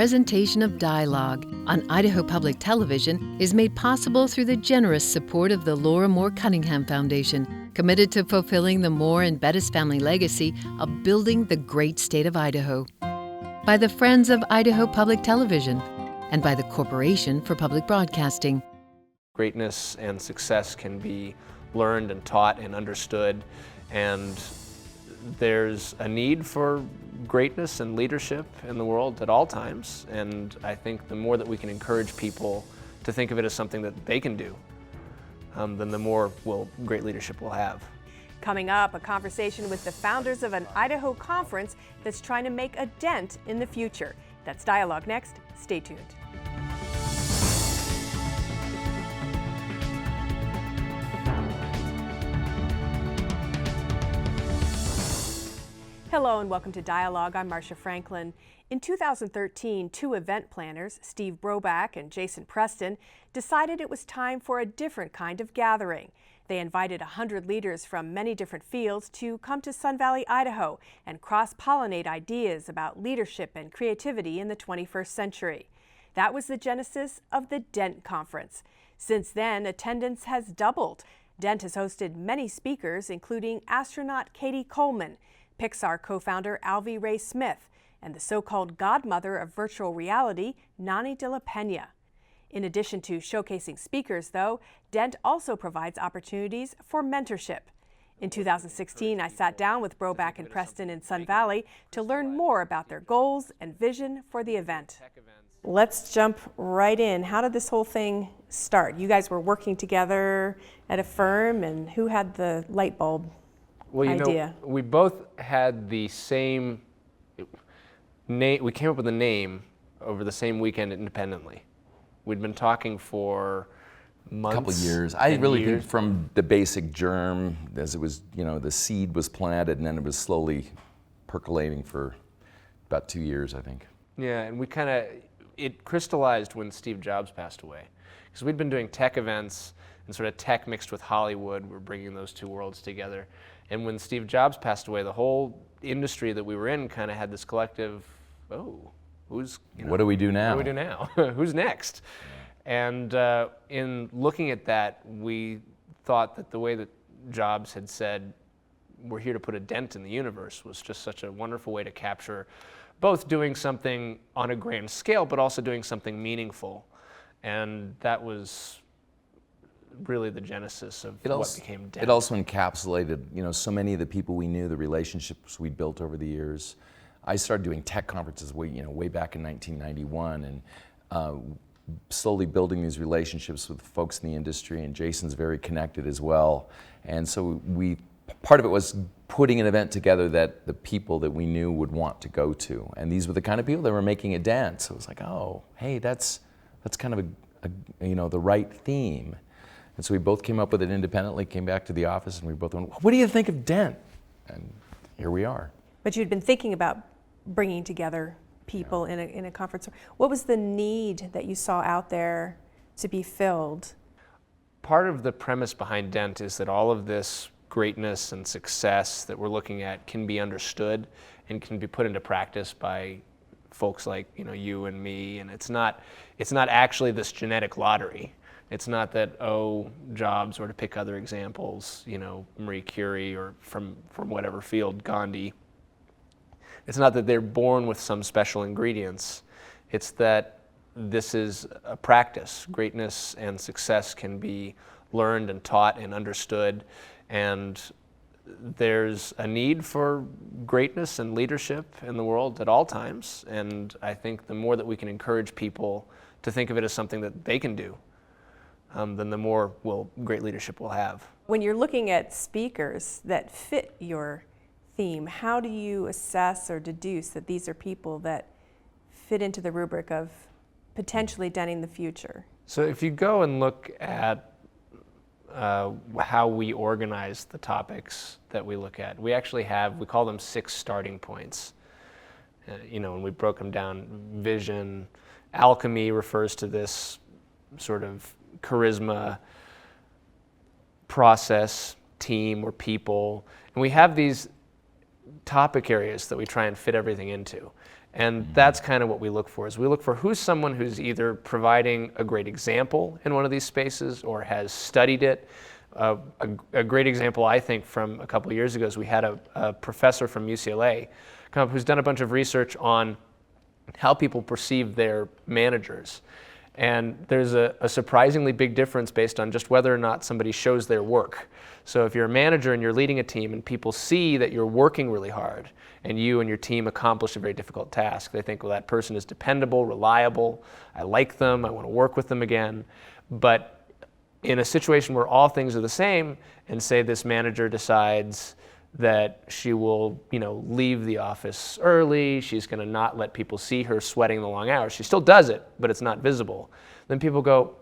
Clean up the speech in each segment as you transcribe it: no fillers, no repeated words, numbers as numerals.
Presentation of Dialogue on Idaho Public Television is made possible through the generous support of the Laura Moore Cunningham Foundation, committed to fulfilling the Moore and Bettis family legacy of building the great state of Idaho. By the Friends of Idaho Public Television and by the Corporation for Public Broadcasting. Greatness and success can be learned and taught and understood, and there's a need for greatness and leadership in the world at all times, and I think the more that we can encourage people to think of it as something that they can do, then the more great leadership we'll have. Coming up, a conversation with the founders of an Idaho conference that's trying to make a dent in the future. That's Dialogue next. Stay tuned. Hello and welcome to Dialogue. I'm Marcia Franklin. In 2013, two event planners, Steve Broback and Jason Preston, decided it was time for a different kind of gathering. They invited 100 leaders from many different fields to come to Sun Valley, Idaho, and cross-pollinate ideas about leadership and creativity in the 21st century. That was the genesis of the DENT Conference. Since then, attendance has doubled. DENT has hosted many speakers, including astronaut Katie Coleman, Pixar co-founder Alvy Ray Smith, and the so-called godmother of virtual reality, Nani de la Pena. In addition to showcasing speakers, though, DENT also provides opportunities for mentorship. In 2016, I sat down with Broback and Preston in Sun Valley to learn more about their goals and vision for the event. Let's jump right in. How did this whole thing start? You guys were working together at a firm, and who had the light bulb idea? We both had the same name. We came up with a name over the same weekend independently. We'd been talking for months. A couple of years. I really think from the basic germ, as it was, the seed was planted, and then it was slowly percolating for about 2 years, I think. Yeah, and it crystallized when Steve Jobs passed away. Because we'd been doing tech events, and sort of tech mixed with Hollywood. We're bringing those two worlds together. And when Steve Jobs passed away, the whole industry that we were in kind of had this collective, what do we do now? What do we do now? Who's next? And in looking at that, we thought that the way that Jobs had said, we're here to put a dent in the universe, was just such a wonderful way to capture both doing something on a grand scale, but also doing something meaningful. And that was really the genesis of what became DENT. It also encapsulated, so many of the people we knew, the relationships we built over the years. I started doing tech conferences way back in 1991, and slowly building these relationships with folks in the industry, and Jason's very connected as well. And so part of it was putting an event together that the people that we knew would want to go to. And these were the kind of people that were making a dent. So it was like, oh, hey, that's kind of the right theme. And so we both came up with it independently, came back to the office, and we both went, what do you think of DENT? And here we are. But you'd been thinking about bringing together people in a conference. What was the need that you saw out there to be filled? Part of the premise behind DENT is that all of this greatness and success that we're looking at can be understood and can be put into practice by folks like you and me. And it's not actually this genetic lottery. It's not that, Jobs, or to pick other examples, Marie Curie, or from whatever field, Gandhi. It's not that they're born with some special ingredients. It's that this is a practice. Greatness and success can be learned and taught and understood. And there's a need for greatness and leadership in the world at all times. And I think the more that we can encourage people to think of it as something that they can do, then the more great leadership we'll have. When you're looking at speakers that fit your theme, how do you assess or deduce that these are people that fit into the rubric of potentially denting the future? So if you go and look at how we organize the topics that we look at, we actually we call them 6 starting points. And we broke them down. Vision, alchemy refers to this sort of charisma, process, team, or people. And we have these topic areas that we try and fit everything into. And that's kind of what we look for, is we look for who's someone who's either providing a great example in one of these spaces or has studied it. A great example, I think, from a couple of years ago is we had a professor from UCLA come up who's done a bunch of research on how people perceive their managers. And there's a surprisingly big difference based on just whether or not somebody shows their work. So if you're a manager and you're leading a team and people see that you're working really hard and you and your team accomplish a very difficult task, they think, well, that person is dependable, reliable, I like them, I want to work with them again. But in a situation where all things are the same, and say this manager decides that she will, leave the office early, she's going to not let people see her sweating the long hours. She still does it, but it's not visible. Then people go,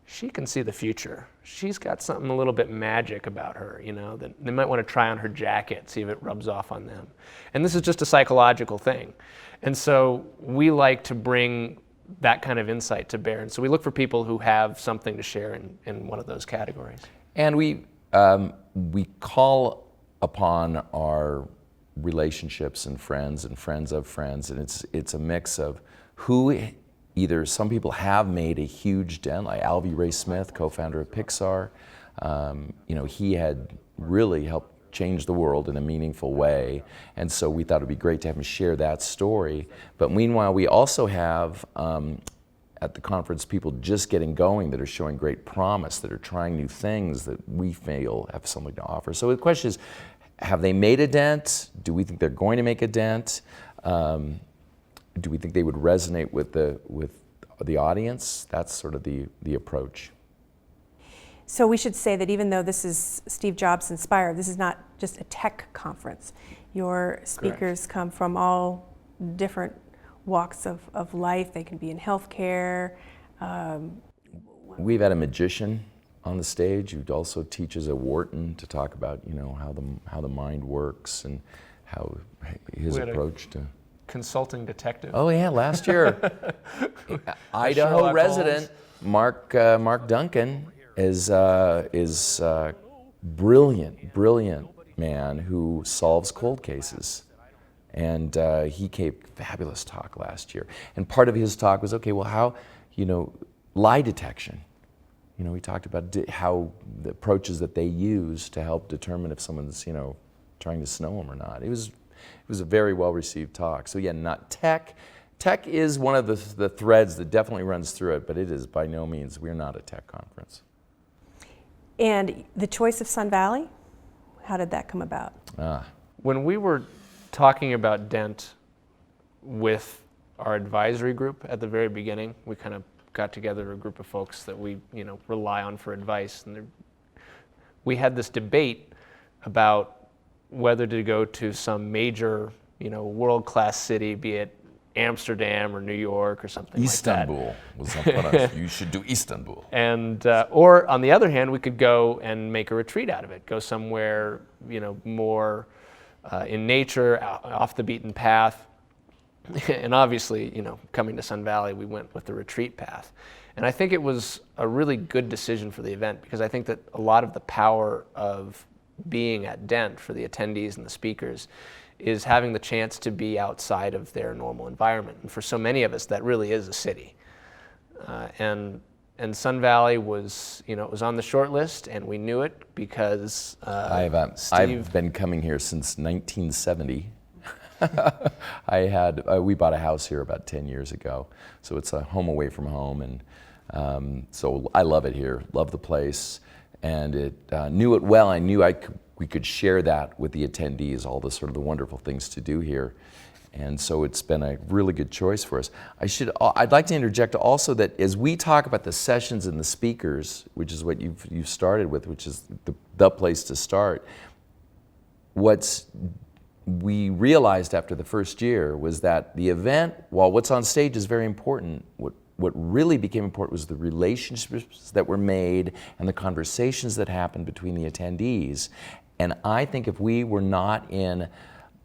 she can see the future. She's got something a little bit magic about her, that they might want to try on her jacket, see if it rubs off on them. And this is just a psychological thing. And so we like to bring that kind of insight to bear. And so we look for people who have something to share in one of those categories. And we call upon our relationships and friends of friends, and it's a mix of who either some people have made a huge dent, like Alvy Ray Smith, co-founder of Pixar. He had really helped change the world in a meaningful way, and so we thought it'd be great to have him share that story. But meanwhile, we also have at the conference people just getting going that are showing great promise, that are trying new things that we feel have something to offer. So the question is, have they made a dent? Do we think they're going to make a dent? Do we think they would resonate with the audience? That's sort of the approach. So we should say that even though this is Steve Jobs Inspire, this is not just a tech conference. Your speakers come from all different walks of life. They can be in healthcare. We've had a magician on the stage who also teaches at Wharton to talk about how the mind works and how his approach to consulting detective. Oh yeah, last year, Idaho Sherlock resident Mark Duncan is brilliant man who solves cold cases, and he gave a fabulous talk last year. And part of his talk was, okay, well, how lie detection. We talked about how the approaches that they use to help determine if someone's trying to snow them or not. It was a very well received talk. So yeah, not tech. Tech is one of the threads that definitely runs through it, but it is by no means, we're not a tech conference. And the choice of Sun Valley, how did that come about? When we were talking about Dent with our advisory group at the very beginning, we kind of got together a group of folks that we rely on for advice, and we had this debate about whether to go to some major world-class city, be it Amsterdam or New York or something Istanbul like that. Was up on us. You should do Istanbul. And or on the other hand, we could go and make a retreat out of it. Go somewhere more in nature, off the beaten path. And obviously, coming to Sun Valley, we went with the retreat path. And I think it was a really good decision for the event, because I think that a lot of the power of being at Dent for the attendees and the speakers is having the chance to be outside of their normal environment. And for so many of us, that really is a city. And Sun Valley was, it was on the short list, and we knew it because I've been coming here since 1970. We bought a house here about 10 years ago, so it's a home away from home, and so I love it here, love the place, and knew it well. I knew we could share that with the attendees, all the sort of the wonderful things to do here, and so it's been a really good choice for us. I'd like to interject also that as we talk about the sessions and the speakers, which is what you've started with, which is the place to start, we realized after the first year was that the event, while what's on stage is very important, what really became important was the relationships that were made and the conversations that happened between the attendees. And I think if we were not in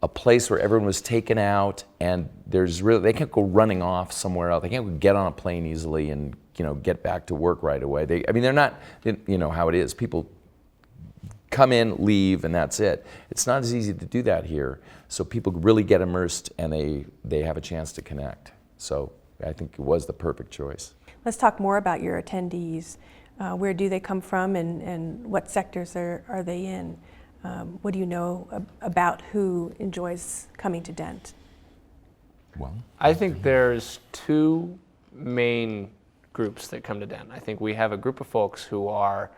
a place where everyone was taken out and they can't go running off somewhere else, they can't get on a plane easily and get back to work right away. They're not, how it is. People come in, leave, and that's it. It's not as easy to do that here. So people really get immersed and they have a chance to connect. So I think it was the perfect choice. Let's talk more about your attendees. Where do they come from, and what sectors are they in? What do you know about who enjoys coming to Dent? Well, I think there's two main groups that come to Dent. I think we have a group of folks who are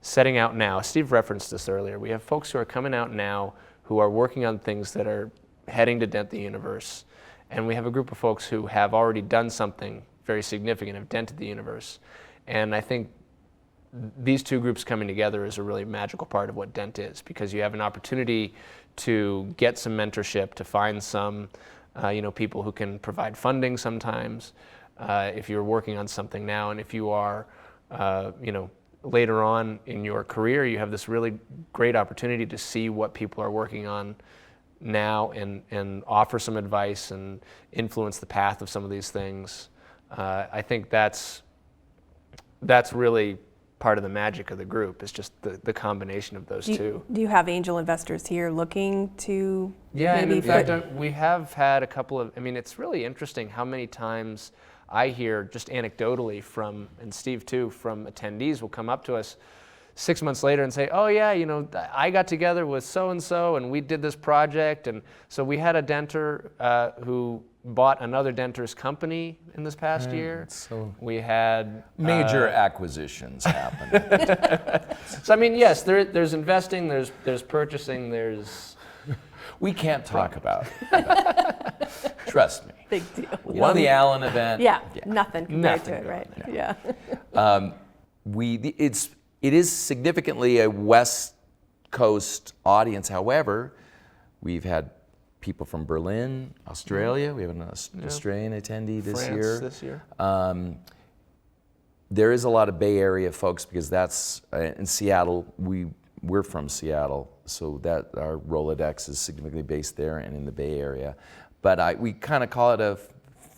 setting out now. Steve referenced this earlier. We have folks who are coming out now who are working on things that are heading to Dent the universe. And we have a group of folks who have already done something very significant, have dented the universe. And I think these two groups coming together is a really magical part of what Dent is, because you have an opportunity to get some mentorship, to find some people who can provide funding sometimes if you're working on something now. And if you are later on in your career, you have this really great opportunity to see what people are working on now and offer some advice and influence the path of some of these things. I think that's really part of the magic of the group, is just the combination of those two. Do you have angel investors here looking to and maybe in fact, we have had a couple of, it's really interesting how many times I hear just anecdotally from, and Steve too, from attendees will come up to us 6 months later and say, oh yeah, I got together with so-and-so and we did this project. And so we had a denter who bought another denter's company in this past year. So we had major acquisitions happen. So yes, there's investing, there's purchasing, there's... We can't talk about it. Trust me. Big deal. One of the Allen event. Yeah, nothing compared Nothing to it, right? going Yeah. It is significantly a West Coast audience. However, we've had people from Berlin, Australia. We have an Australian attendee this France year. this year. There is a lot of Bay Area folks, because that's in Seattle. We're from Seattle, so that our Rolodex is significantly based there and in the Bay Area. But we kind of call it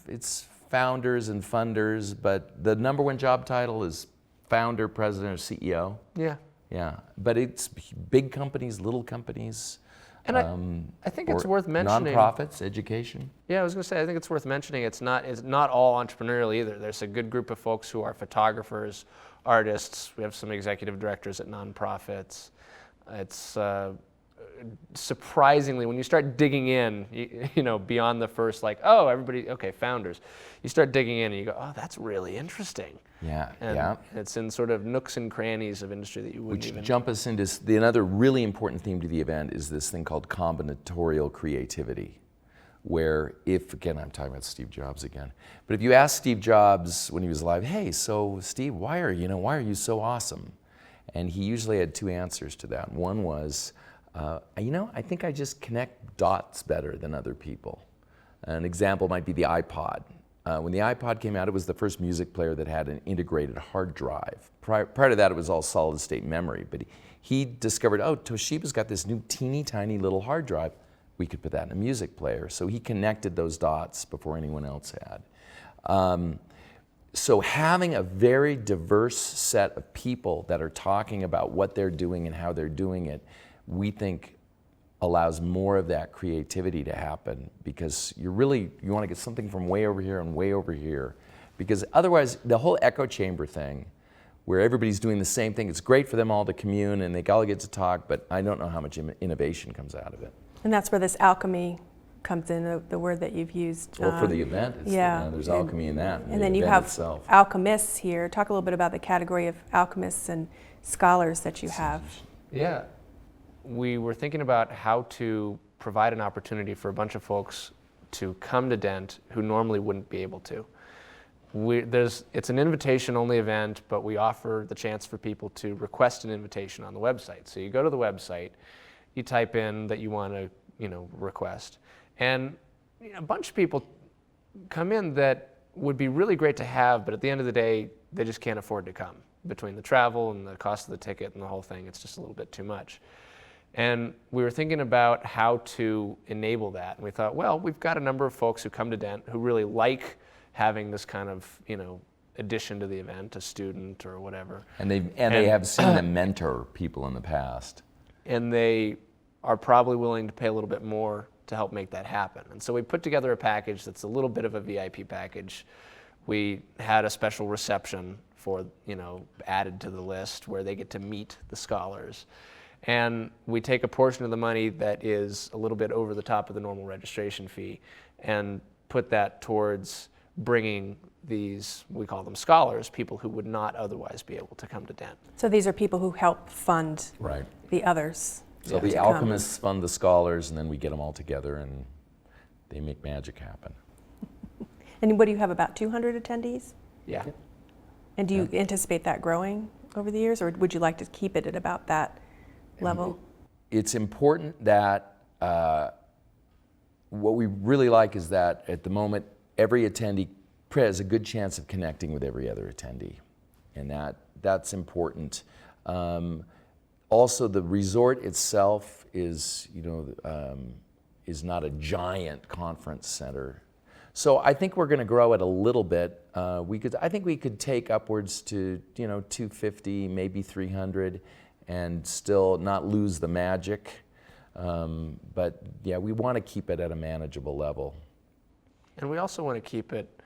it's founders and funders, but the number one job title is founder, president, or CEO. Yeah. Yeah, but it's big companies, little companies. And I think it's worth mentioning. Nonprofits, education. Yeah, I was going to say, I think it's worth mentioning. It's not all entrepreneurial either. There's a good group of folks who are photographers, artists. We have some executive directors at nonprofits. It's surprisingly, when you start digging in, beyond the first founders, you start digging in and you go, oh, that's really interesting. Yeah, and it's in sort of nooks and crannies of industry that you wouldn't even... Jump us into another really important theme to the event is this thing called combinatorial creativity, where again, I'm talking about Steve Jobs again, but if you ask Steve Jobs when he was alive, hey, so Steve, why are you so awesome? And he usually had two answers to that. One was, I think I just connect dots better than other people. An example might be the iPod. When the iPod came out, it was the first music player that had an integrated hard drive. Prior to that, it was all solid state memory. But he discovered, Toshiba's got this new teeny tiny little hard drive. We could put that in a music player. So he connected those dots before anyone else had. So having a very diverse set of people that are talking about what they're doing and how they're doing it, we think allows more of that creativity to happen, because you want to get something from way over here and way over here, because otherwise the whole echo chamber thing, where everybody's doing the same thing, it's great for them all to commune and they all get to talk, but I don't know how much innovation comes out of it. And that's where this alchemy comes in, the word that you've used. Well, for the event, there's alchemy in that. And then you have alchemists here. Talk a little bit about the category of alchemists and scholars that you have. Yeah. We were thinking about how to provide an opportunity for a bunch of folks to come to Dent who normally wouldn't be able to. It's an invitation-only event, but we offer the chance for people to request an invitation on the website. So you go to the website, you type in that you want to, request, and a bunch of people come in that would be really great to have, but at the end of the day, they just can't afford to come. Between the travel and the cost of the ticket and the whole thing, it's just a little bit too much. And we were thinking about how to enable that. And we thought, well, we've got a number of folks who come to Dent who really like having this kind of, addition to the event, a student or whatever. And they have seen them mentor people in the past. And they are probably willing to pay a little bit more to help make that happen. And so we put together a package that's a little bit of a VIP package. We had a special reception for, added to the list where they get to meet the scholars. And we take a portion of the money that is a little bit over the top of the normal registration fee and put that towards bringing these, we call them scholars, people who would not otherwise be able to come to Dent. So these are people who help fund Right. the others. So the alchemists fund the scholars, and then we get them all together, and they make magic happen. And what do you have, about 200 attendees? Yeah. And do you anticipate that growing over the years, or would you like to keep it at about that level? It's important that what we really like is that at the moment, every attendee has a good chance of connecting with every other attendee, and that's important. Also, the resort itself is, is not a giant conference center. So I think we're going to grow it a little bit. I think we could take upwards to 250, maybe 300, and still not lose the magic. But yeah, we want to keep it at a manageable level. And we also want to keep it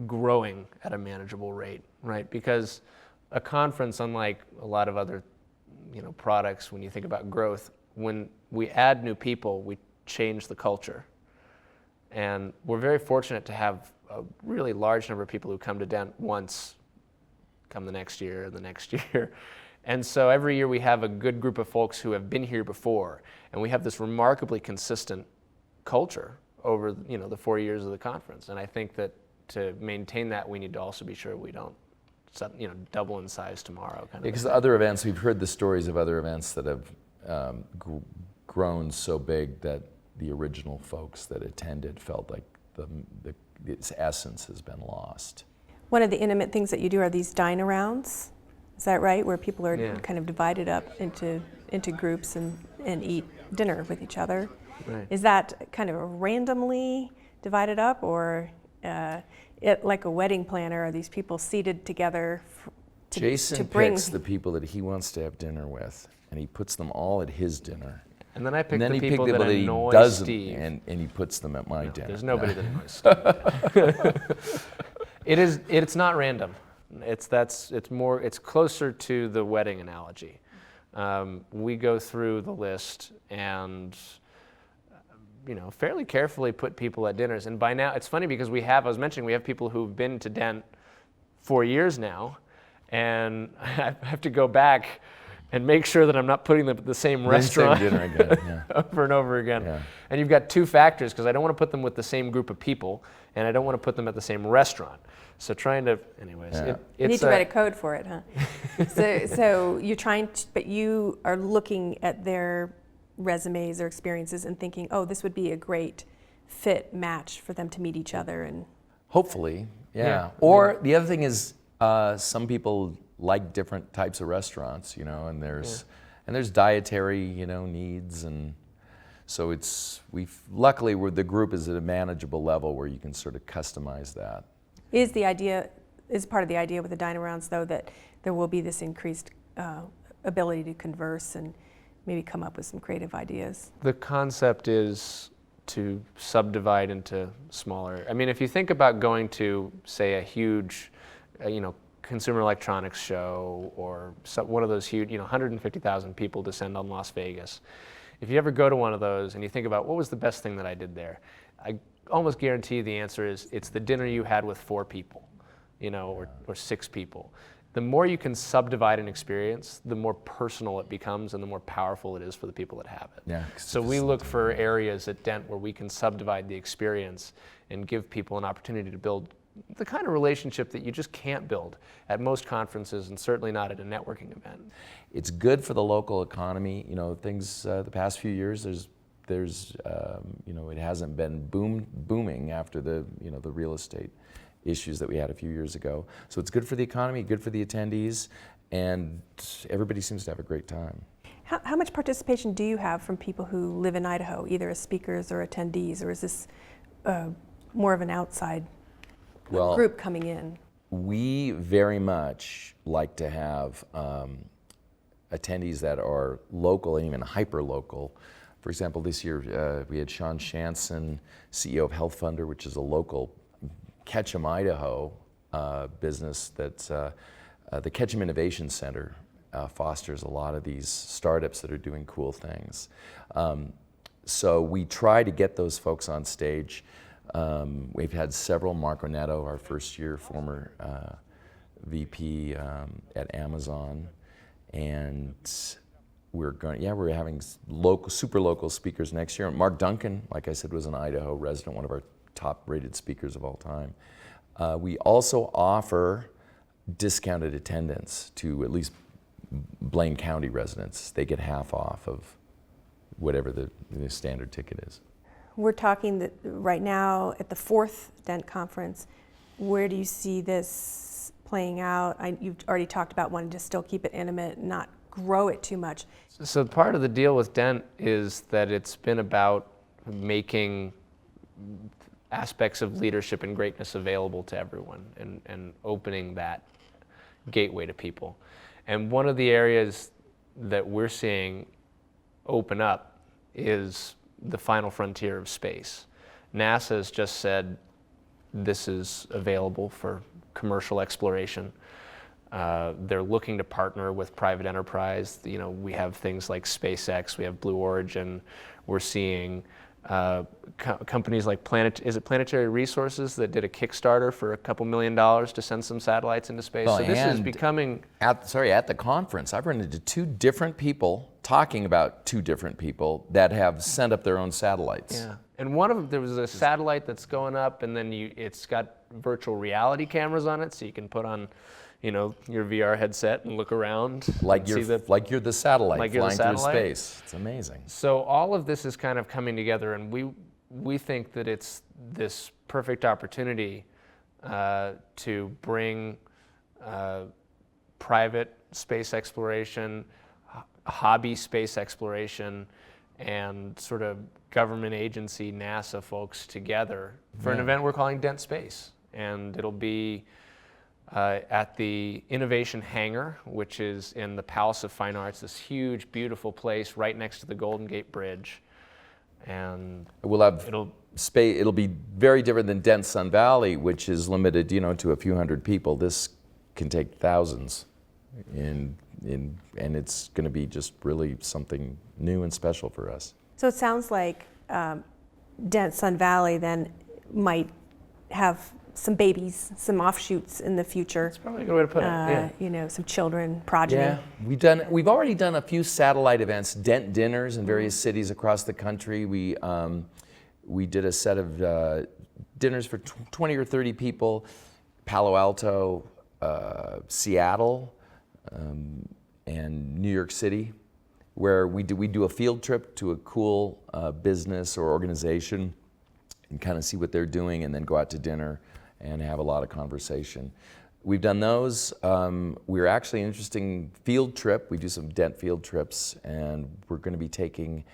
growing at a manageable rate, right? Because a conference, unlike a lot of other products, when you think about growth, when we add new people, we change the culture. And we're very fortunate to have a really large number of people who come to Dent once, come the next year, the next year. And so every year we have a good group of folks who have been here before, and we have this remarkably consistent culture over the 4 years of the conference. And I think that to maintain that, we need to also be sure we don't double in size tomorrow. Because the other events, we've heard the stories of other events that have grown so big that the original folks that attended felt like its essence has been lost. One of the intimate things that you do are these dine-arounds. Is that right? Where people are kind of divided up into groups and eat dinner with each other. Right. Is that kind of randomly divided up, or like a wedding planner? Are these people seated together Jason bring... picks the people that he wants to have dinner with, and he puts them all at his dinner. And then I pick And then the he people picks that he annoy doesn't, Steve. and he puts them at my dinner. There's nobody that annoys Steve. It's not random. It's closer to the wedding analogy. We go through the list and fairly carefully put people at dinners. And by now, it's funny because I was mentioning we have people who've been to Dent 4 years now, and I have to go back and make sure that I'm not putting them at the same restaurant Same dinner again, over and over again. Yeah. And you've got two factors, because I don't want to put them with the same group of people, and I don't want to put them at the same restaurant. So anyways. Yeah. You need to write a code for it, huh? So you're trying to, but you are looking at their resumes or experiences and thinking, oh, this would be a great fit match for them to meet each other. And Hopefully, yeah. Or the other thing is, some people like different types of restaurants, and there's dietary, needs, and so luckily the group is at a manageable level where you can sort of customize that. Is part of the idea with the dine-arounds, though, that there will be this increased ability to converse and maybe come up with some creative ideas? The concept is to subdivide into smaller. I mean, if you think about going to, say, a huge, consumer electronics show, or one of those huge, 150,000 people descend on Las Vegas. If you ever go to one of those and you think about what was the best thing that I did there, I almost guarantee the answer is it's the dinner you had with 4 people, or 6 people. The more you can subdivide an experience, the more personal it becomes and the more powerful it is for the people that have it. Yeah. So we look for areas at Dent where we can subdivide the experience and give people an opportunity to build the kind of relationship that you just can't build at most conferences, and certainly not at a networking event. It's good for the local economy. Things the past few years, there's it hasn't been booming after the the real estate issues that we had a few years ago. So it's good for the economy, good for the attendees, and everybody seems to have a great time. How much participation do you have from people who live in Idaho, either as speakers or attendees, or is this more of an outside group coming in? We very much like to have attendees that are local and even hyper-local. For example, this year we had Sean Shanson, CEO of Health Funder, which is a local Ketchum, Idaho business that's the Ketchum Innovation Center fosters a lot of these startups that are doing cool things. So we try to get those folks on stage. We've had several. Mark Onetto, our first year former VP at Amazon, and we're having super local speakers next year. Mark Duncan, like I said, was an Idaho resident, one of our top-rated speakers of all time. We also offer discounted attendance to at least Blaine County residents. They get half off of whatever the standard ticket is. We're talking right now at the 4th Dent Conference. Where do you see this playing out? You've already talked about wanting to still keep it intimate, not grow it too much. So part of the deal with Dent is that it's been about making aspects of leadership and greatness available to everyone and opening that gateway to people. And one of the areas that we're seeing open up is the final frontier of space. NASA has just said this is available for commercial exploration. They're looking to partner with private enterprise. You know, we have things like SpaceX, we have Blue Origin. We're seeing companies like Planetary Resources that did a Kickstarter for $2 million to send some satellites into space. Well, so this is becoming... At the conference, I've run into two different people talking about two different people that have sent up their own satellites. Yeah, and one of them, there was a satellite that's going up, and then it's got virtual reality cameras on it, so you can put on, you know, your VR headset and look around. Like you're the satellite flying through space. It's amazing. So all of this is kind of coming together, and we think that it's this perfect opportunity to bring private space exploration, hobby space exploration, and sort of government agency NASA folks together for an event we're calling Dent Space. And it'll be at the Innovation Hangar, which is in the Palace of Fine Arts, this huge, beautiful place right next to the Golden Gate Bridge. And it'll be very different than Dent Sun Valley, which is limited, you know, to a few hundred people. This can take thousands, and it's going to be just really something new and special for us. So it sounds like Dent Sun Valley then might have some babies, some offshoots in the future. That's probably a good way to put it. Yeah. You know, some children, progeny. Yeah, we've already done a few satellite events, Dent dinners in various cities across the country. We did a set of dinners for 20 or 30 people, Palo Alto, Seattle, and New York City, where we do a field trip to a cool business or organization and kind of see what they're doing, and then go out to dinner and have a lot of conversation. We've done those. We're actually an interesting field trip. We do some Dent field trips, and we're going to be taking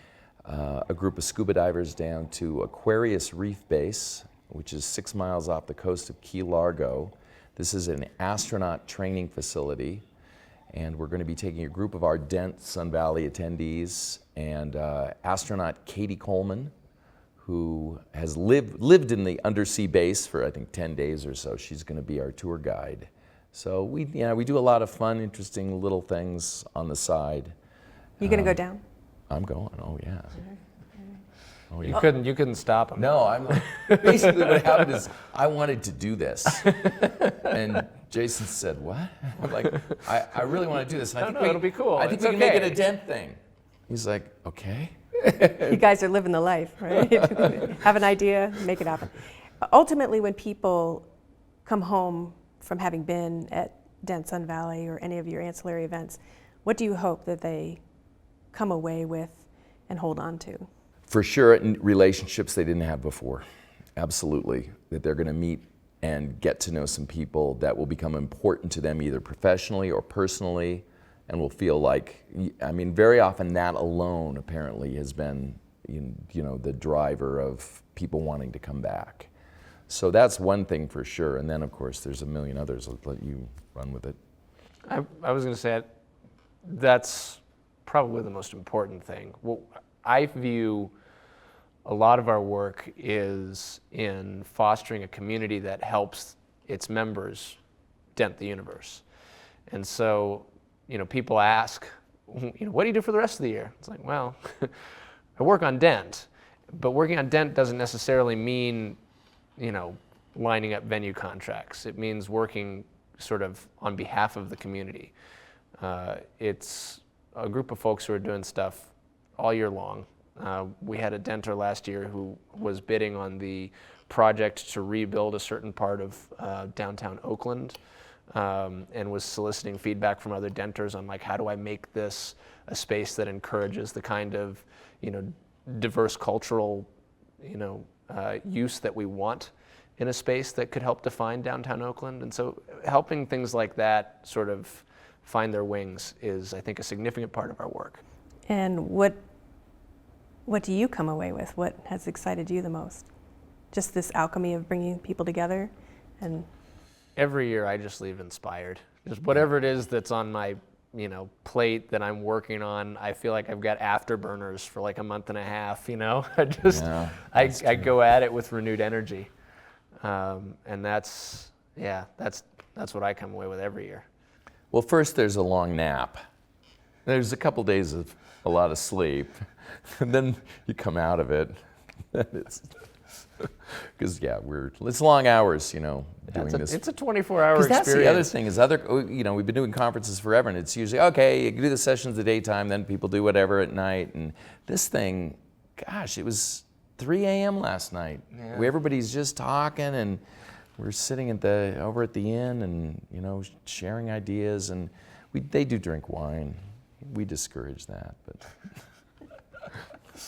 a group of scuba divers down to Aquarius Reef Base, which is 6 miles off the coast of Key Largo. This is an astronaut training facility, and we're going to be taking a group of our Dent Sun Valley attendees and astronaut Katie Coleman, who has lived in the undersea base for I think 10 days or so. She's going to be our tour guide. So we do a lot of fun, interesting little things on the side. You going to go down? I'm going. Oh yeah. Oh, You couldn't stop him. No, basically what happened is I wanted to do this, and Jason said, "What?" I'm like, "I really want to do this. And it'll be cool. I think It's we can make okay." it a Dent thing." He's like, "Okay." You guys are living the life, right? Have an idea, make it happen. Ultimately, when people come home from having been at Dent Sun Valley or any of your ancillary events, what do you hope that they come away with and hold on to? For sure, relationships they didn't have before. Absolutely. That they're going to meet and get to know some people that will become important to them either professionally or personally, and will feel like, I mean, very often that alone apparently has been, you know, the driver of people wanting to come back. So that's one thing for sure. And then, of course, there's a million others. I'll let you run with it. I was going to say that's probably the most important thing. Well, I view a lot of our work is in fostering a community that helps its members dent the universe. And so, people ask, what do you do for the rest of the year? It's like, well, I work on Dent, but working on Dent doesn't necessarily mean, lining up venue contracts. It means working sort of on behalf of the community. It's a group of folks who are doing stuff all year long. We had a denter last year who was bidding on the project to rebuild a certain part of downtown Oakland, and was soliciting feedback from other denters on how do I make this a space that encourages the kind of diverse cultural use that we want in a space that could help define downtown Oakland. And so helping things like that sort of find their wings is, I think, a significant part of our work. And what do you come away with? What has excited you the most? Just this alchemy of bringing people together? And every year I just leave inspired. Just whatever it is that's on my plate that I'm working on, I feel like I've got afterburners for a month and a half, I go at it with renewed energy. And that's what I come away with every year. Well, first there's a long nap. There's a couple days of a lot of sleep. And then you come out of it. Because it's long hours, doing this. It's a 24-hour experience. That's the other thing is we've been doing conferences forever, and it's usually, okay, you can do the sessions the daytime, then people do whatever at night. And this thing, gosh, it was 3 a.m. last night. Yeah. Everybody's just talking, and we're sitting over at the inn and, sharing ideas. And they do drink wine. We discourage that, but...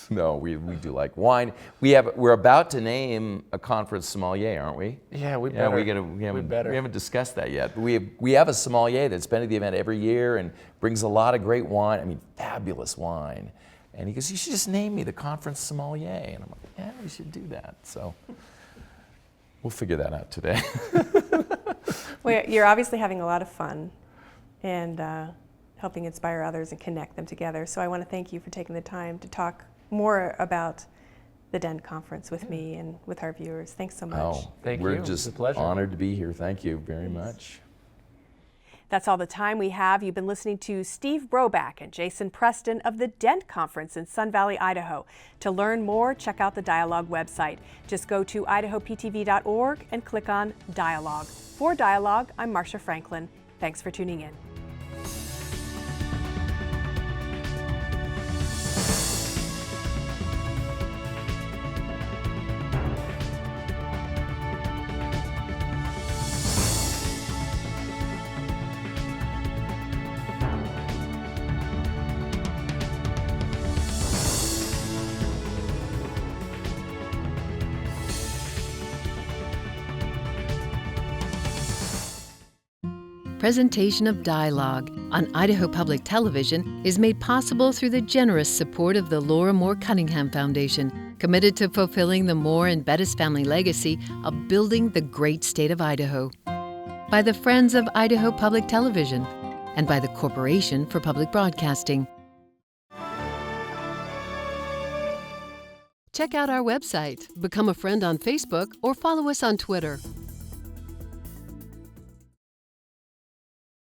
No, we do like wine. We're about to name a conference sommelier, aren't we? Yeah, we better. We haven't discussed that yet. But we have a sommelier that's been to the event every year and brings a lot of great wine. I mean, fabulous wine. And he goes, "You should just name me the conference sommelier." And I'm like, "Yeah, we should do that." So we'll figure that out today. Well, you're obviously having a lot of fun and helping inspire others and connect them together. So I want to thank you for taking the time to talk more about the Dent Conference with me and with our viewers. Thanks so much. Oh, Thank you. we're It's just a pleasure. honored to be here. Thank you very much. That's all the time we have. You've been listening to Steve Broback and Jason Preston of the Dent Conference in Sun Valley, Idaho. To learn more, check out the Dialogue website. Just go to idahoptv.org and click on Dialogue. For Dialogue, I'm Marcia Franklin. Thanks for tuning in. Presentation of Dialogue on Idaho Public Television is made possible through the generous support of the Laura Moore Cunningham Foundation, committed to fulfilling the Moore and Bettis family legacy of building the great state of Idaho. By the Friends of Idaho Public Television and by the Corporation for Public Broadcasting. Check out our website, become a friend on Facebook, or follow us on Twitter.